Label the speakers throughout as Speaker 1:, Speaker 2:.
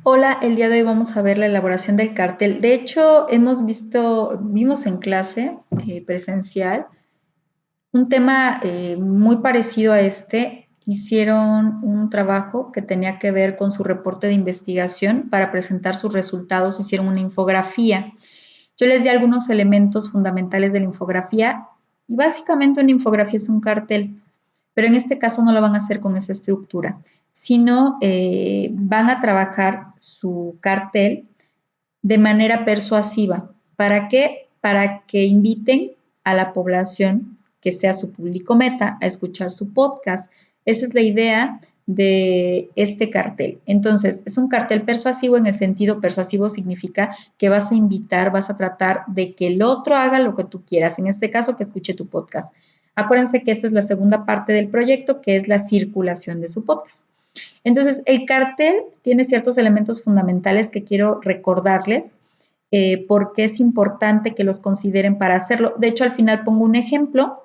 Speaker 1: Hola, el día de hoy vamos a ver la elaboración del cartel. De hecho, vimos en clase presencial un tema muy parecido a este. Hicieron un trabajo que tenía que ver con su reporte de investigación para presentar sus resultados. Hicieron una infografía. Yo les di algunos elementos fundamentales de la infografía y básicamente una infografía es un cartel, pero en este caso no lo van a hacer con esa estructura, sino van a trabajar su cartel de manera persuasiva. ¿Para qué? Para que inviten a la población, que sea su público meta, a escuchar su podcast. Esa es la idea de este cartel. Entonces, es un cartel persuasivo en el sentido persuasivo significa que vas a invitar, vas a tratar de que el otro haga lo que tú quieras, en este caso que escuche tu podcast. Acuérdense que esta es la segunda parte del proyecto, que es la circulación de su podcast. Entonces, el cartel tiene ciertos elementos fundamentales que quiero recordarles porque es importante que los consideren para hacerlo. De hecho, al final pongo un ejemplo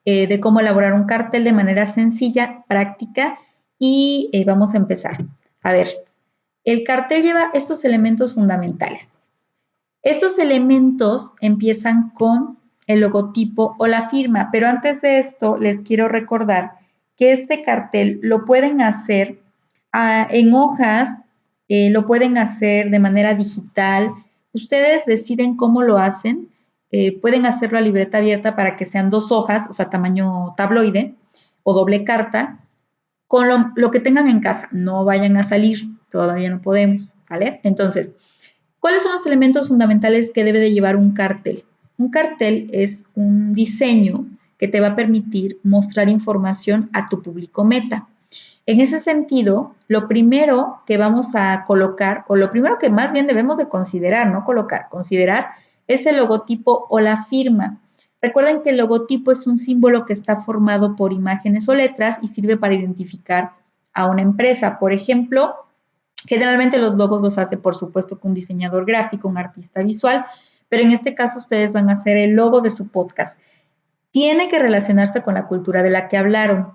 Speaker 1: de cómo elaborar un cartel de manera sencilla, práctica y vamos a empezar. A ver, el cartel lleva estos elementos fundamentales. Estos elementos empiezan con el logotipo o la firma, pero antes de esto les quiero recordar que este cartel lo pueden hacer en hojas, lo pueden hacer de manera digital. Ustedes deciden cómo lo hacen. Pueden hacerlo a libreta abierta para que sean 2 hojas, o sea, tamaño tabloide o doble carta, con lo que tengan en casa. No vayan a salir, todavía no podemos, ¿sale? Entonces, ¿cuáles son los elementos fundamentales que debe de llevar un cartel? Un cartel es un diseño que te va a permitir mostrar información a tu público meta. En ese sentido, lo primero que vamos a colocar, o lo primero que más bien debemos de considerar, no colocar, considerar, es el logotipo o la firma. Recuerden que el logotipo es un símbolo que está formado por imágenes o letras y sirve para identificar a una empresa. Por ejemplo, generalmente los logos los hace, por supuesto, que un diseñador gráfico, un artista visual, pero en este caso ustedes van a hacer el logo de su podcast. Tiene que relacionarse con la cultura de la que hablaron.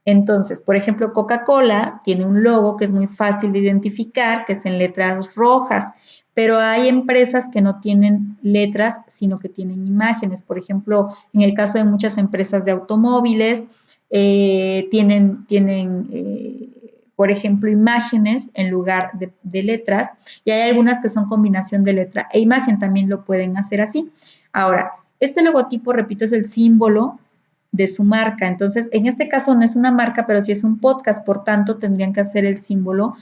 Speaker 1: Entonces, por ejemplo, Coca-Cola tiene un logo que es muy fácil de identificar, que es en letras rojas, pero hay empresas que no tienen letras, sino que tienen imágenes. Por ejemplo, en el caso de muchas empresas de automóviles, por ejemplo, imágenes en lugar de letras, y hay algunas que son combinación de letra e imagen, también lo pueden hacer así. Ahora, este logotipo, repito, es el símbolo de su marca. Entonces, en este caso no es una marca, pero sí es un podcast, por tanto, tendrían que hacer el símbolo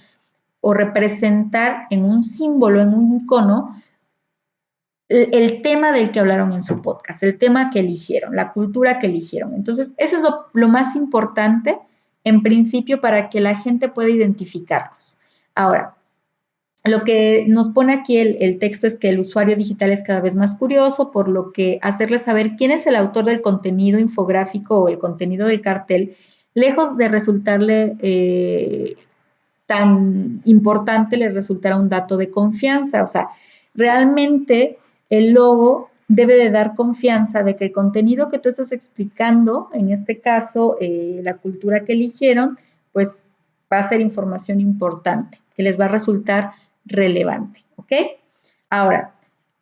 Speaker 1: o representar en un símbolo, en un icono, el tema del que hablaron en su podcast, el tema que eligieron, la cultura que eligieron. Entonces, eso es lo más importante en principio para que la gente pueda identificarlos. Ahora, lo que nos pone aquí el texto es que el usuario digital es cada vez más curioso, por lo que hacerle saber quién es el autor del contenido infográfico o el contenido del cartel, lejos de resultarle tan importante, le resultará un dato de confianza. O sea, realmente el logo debe de dar confianza de que el contenido que tú estás explicando, en este caso, la cultura que eligieron, pues va a ser información importante, que les va a resultar relevante, ¿ok? Ahora,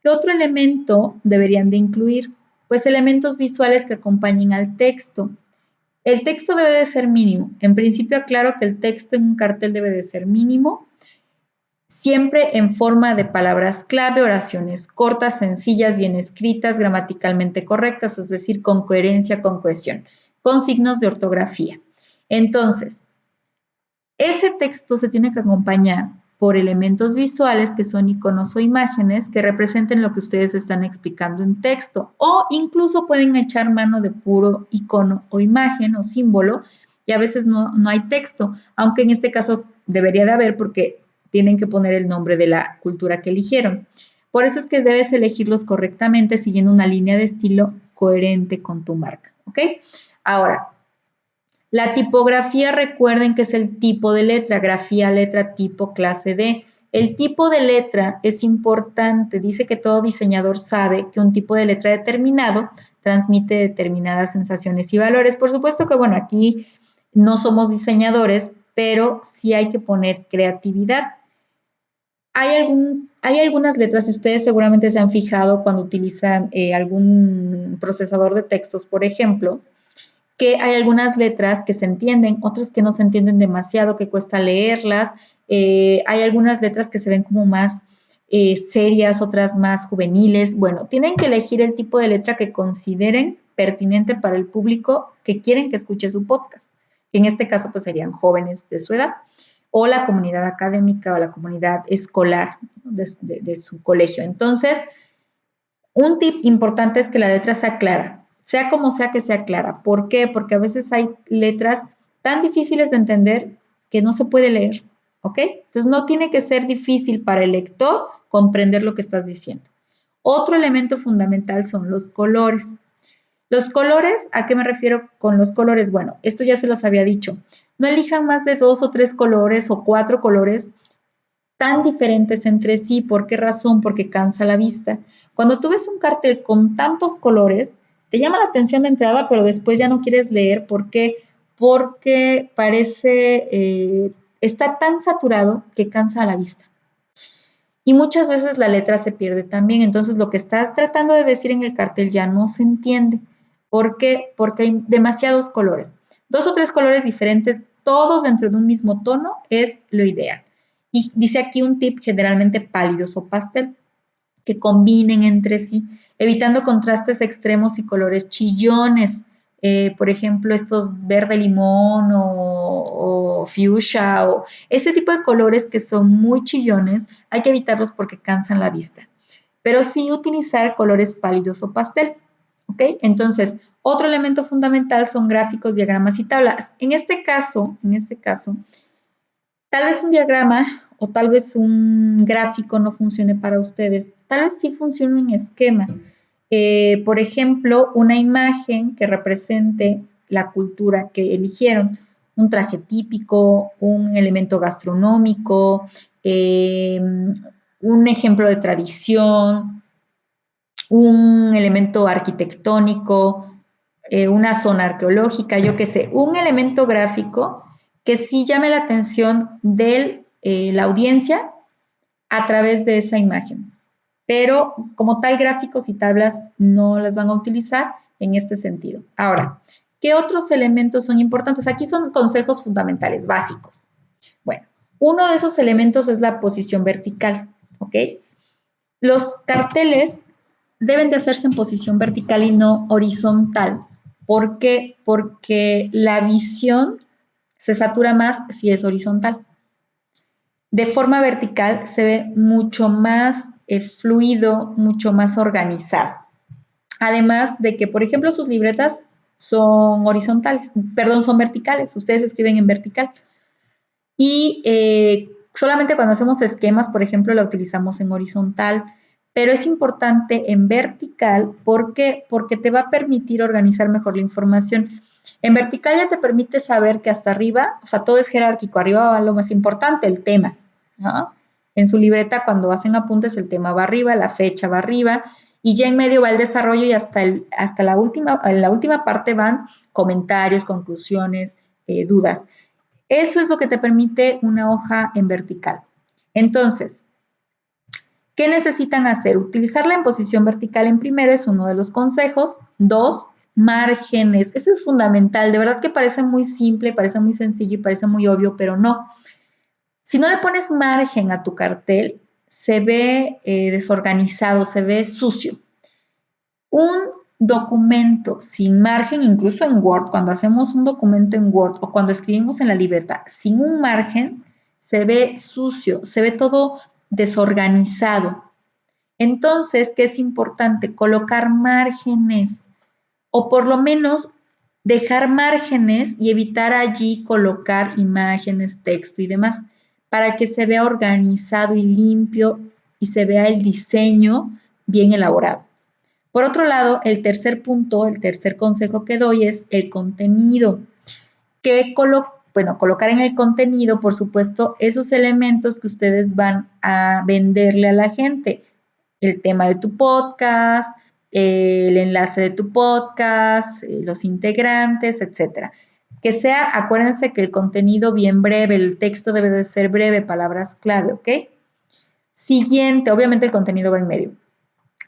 Speaker 1: ¿qué otro elemento deberían de incluir? Pues elementos visuales que acompañen al texto. El texto debe de ser mínimo. En principio aclaro que el texto en un cartel debe de ser mínimo, siempre en forma de palabras clave, oraciones cortas, sencillas, bien escritas, gramaticalmente correctas, es decir, con coherencia, con cohesión, con signos de ortografía. Entonces, ese texto se tiene que acompañar por elementos visuales que son iconos o imágenes que representen lo que ustedes están explicando en texto, o incluso pueden echar mano de puro icono o imagen o símbolo y a veces no hay texto, aunque en este caso debería de haber porque tienen que poner el nombre de la cultura que eligieron. Por eso es que debes elegirlos correctamente siguiendo una línea de estilo coherente con tu marca, ¿ok? Ahora, la tipografía, recuerden que es el tipo de letra, grafía, letra, tipo, clase D. El tipo de letra es importante. Dice que todo diseñador sabe que un tipo de letra determinado transmite determinadas sensaciones y valores. Por supuesto que, bueno, aquí no somos diseñadores, pero sí hay que poner creatividad. Hay algunas letras, y ustedes seguramente se han fijado cuando utilizan algún procesador de textos, por ejemplo, que hay algunas letras que se entienden, otras que no se entienden demasiado, que cuesta leerlas. Hay algunas letras que se ven como más serias, otras más juveniles. Bueno, tienen que elegir el tipo de letra que consideren pertinente para el público que quieren que escuche su podcast, que en este caso pues serían jóvenes de su edad o la comunidad académica o la comunidad escolar de su colegio. Entonces, un tip importante es que la letra sea clara, sea como sea que sea clara. ¿Por qué? Porque a veces hay letras tan difíciles de entender que no se puede leer, ¿ok? Entonces no tiene que ser difícil para el lector comprender lo que estás diciendo. Otro elemento fundamental son los colores. Los colores, ¿a qué me refiero con los colores? Bueno, esto ya se los había dicho. No elijan más de 2 o 3 colores o 4 colores tan diferentes entre sí. ¿Por qué razón? Porque cansa la vista. Cuando tú ves un cartel con tantos colores, te llama la atención de entrada, pero después ya no quieres leer. ¿Por qué? Porque parece, está tan saturado que cansa a la vista. Y muchas veces la letra se pierde también. Entonces lo que estás tratando de decir en el cartel ya no se entiende. ¿Por qué? Porque hay demasiados colores. 2 o 3 colores diferentes, todos dentro de un mismo tono, es lo ideal. Y dice aquí un tip, generalmente pálidos o pastel, que combinen entre sí, evitando contrastes extremos y colores chillones. Por ejemplo, estos verde limón o fuchsia o este tipo de colores que son muy chillones, hay que evitarlos porque cansan la vista. Pero sí utilizar colores pálidos o pastel. ¿Ok? Entonces, otro elemento fundamental son gráficos, diagramas y tablas. En este caso, tal vez un diagrama o tal vez un gráfico no funcione para ustedes. Tal vez sí funcione un esquema. Por ejemplo, una imagen que represente la cultura que eligieron. Un traje típico, un elemento gastronómico, un ejemplo de tradición, un elemento arquitectónico, una zona arqueológica, yo qué sé, un elemento gráfico que sí llame la atención de la audiencia a través de esa imagen. Pero como tal, gráficos y tablas no las van a utilizar en este sentido. Ahora, ¿qué otros elementos son importantes? Aquí son consejos fundamentales, básicos. Bueno, uno de esos elementos es la posición vertical, ¿ok? Los carteles deben de hacerse en posición vertical y no horizontal. ¿Por qué? Porque la visión se satura más si es horizontal. De forma vertical se ve mucho más fluido, mucho más organizado. Además de que, por ejemplo, sus libretas son horizontales, perdón, son verticales, ustedes escriben en vertical. Y solamente cuando hacemos esquemas, por ejemplo, la utilizamos en horizontal, pero es importante en vertical. ¿Por qué? Porque te va a permitir organizar mejor la información. En vertical ya te permite saber que hasta arriba, o sea, todo es jerárquico, arriba va lo más importante, el tema, ¿no? En su libreta, cuando hacen apuntes, el tema va arriba, la fecha va arriba, y ya en medio va el desarrollo y hasta en la última parte van comentarios, conclusiones, dudas. Eso es lo que te permite una hoja en vertical. Entonces, ¿qué necesitan hacer? Utilizarla en posición vertical en primero es uno de los consejos. 2, márgenes. Ese es fundamental. De verdad que parece muy simple, parece muy sencillo y parece muy obvio, pero no. Si no le pones margen a tu cartel, se ve desorganizado, se ve sucio. Un documento sin margen, incluso en Word, cuando hacemos un documento en Word o cuando escribimos en la libreta sin un margen, se ve sucio, se ve todo desorganizado. Entonces, ¿qué es importante? Colocar márgenes o por lo menos dejar márgenes y evitar allí colocar imágenes, texto y demás, para que se vea organizado y limpio y se vea el diseño bien elaborado. Por otro lado, el tercer punto, el tercer consejo que doy es el contenido. Bueno, colocar en el contenido, por supuesto, esos elementos que ustedes van a venderle a la gente. El tema de tu podcast, el enlace de tu podcast, los integrantes, etcétera. Que sea, acuérdense que el contenido bien breve, el texto debe de ser breve, palabras clave, ¿ok? Siguiente, obviamente el contenido va en medio.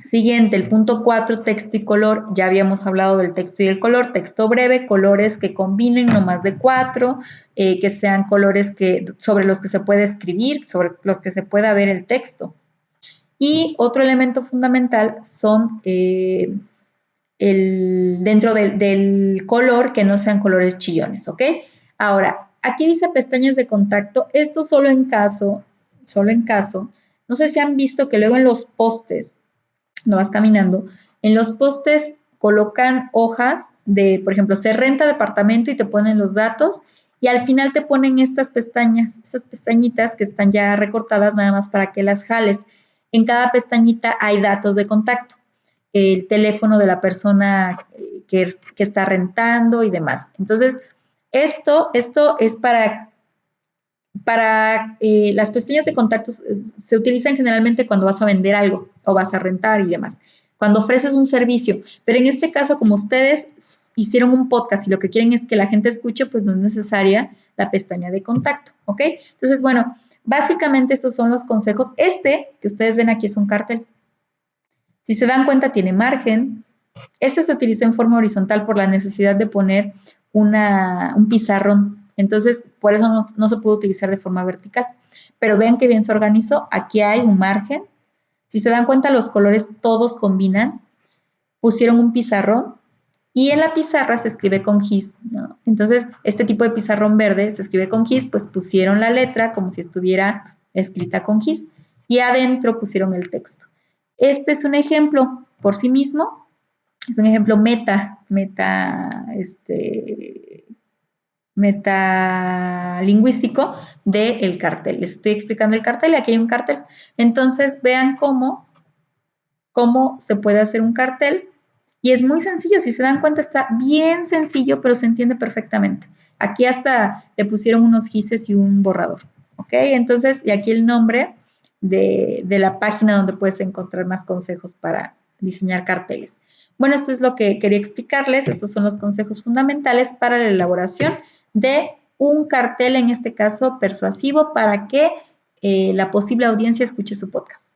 Speaker 1: Siguiente, el punto 4, texto y color. Ya habíamos hablado del texto y el color. Texto breve, colores que combinen no más de 4, que sean colores sobre los que se puede escribir, sobre los que se pueda ver el texto. Y otro elemento fundamental son dentro del color, que no sean colores chillones, ¿ok? Ahora, aquí dice pestañas de contacto. Esto solo en caso, no sé si han visto que luego en los postes, no vas caminando, en los postes colocan hojas de, por ejemplo, se renta departamento y te ponen los datos y al final te ponen estas pestañas, estas pestañitas que están ya recortadas nada más para que las jales. En cada pestañita hay datos de contacto, el teléfono de la persona que está rentando y demás. Entonces, esto es para las pestañas de contactos se utilizan generalmente cuando vas a vender algo o vas a rentar y demás, cuando ofreces un servicio. Pero en este caso, como ustedes hicieron un podcast y lo que quieren es que la gente escuche, pues no es necesaria la pestaña de contacto, ¿ok? Entonces, bueno, básicamente estos son los consejos. Este que ustedes ven aquí es un cartel. Si se dan cuenta, tiene margen. Este se utilizó en forma horizontal por la necesidad de poner un pizarrón. Entonces, por eso no se pudo utilizar de forma vertical. Pero vean qué bien se organizó. Aquí hay un margen. Si se dan cuenta, los colores todos combinan. Pusieron un pizarrón y en la pizarra se escribe con gis, ¿no? Entonces, este tipo de pizarrón verde se escribe con gis, pues pusieron la letra como si estuviera escrita con gis y adentro pusieron el texto. Este es un ejemplo por sí mismo, es un ejemplo metalingüístico del cartel. Les estoy explicando el cartel y aquí hay un cartel. Entonces, vean cómo se puede hacer un cartel. Y es muy sencillo, si se dan cuenta está bien sencillo, pero se entiende perfectamente. Aquí hasta le pusieron unos gises y un borrador, ¿ok? Entonces, y aquí el nombre de la página donde puedes encontrar más consejos para diseñar carteles. Bueno, esto es lo que quería explicarles. Estos son los consejos fundamentales para la elaboración de un cartel, en este caso persuasivo, para que la posible audiencia escuche su podcast.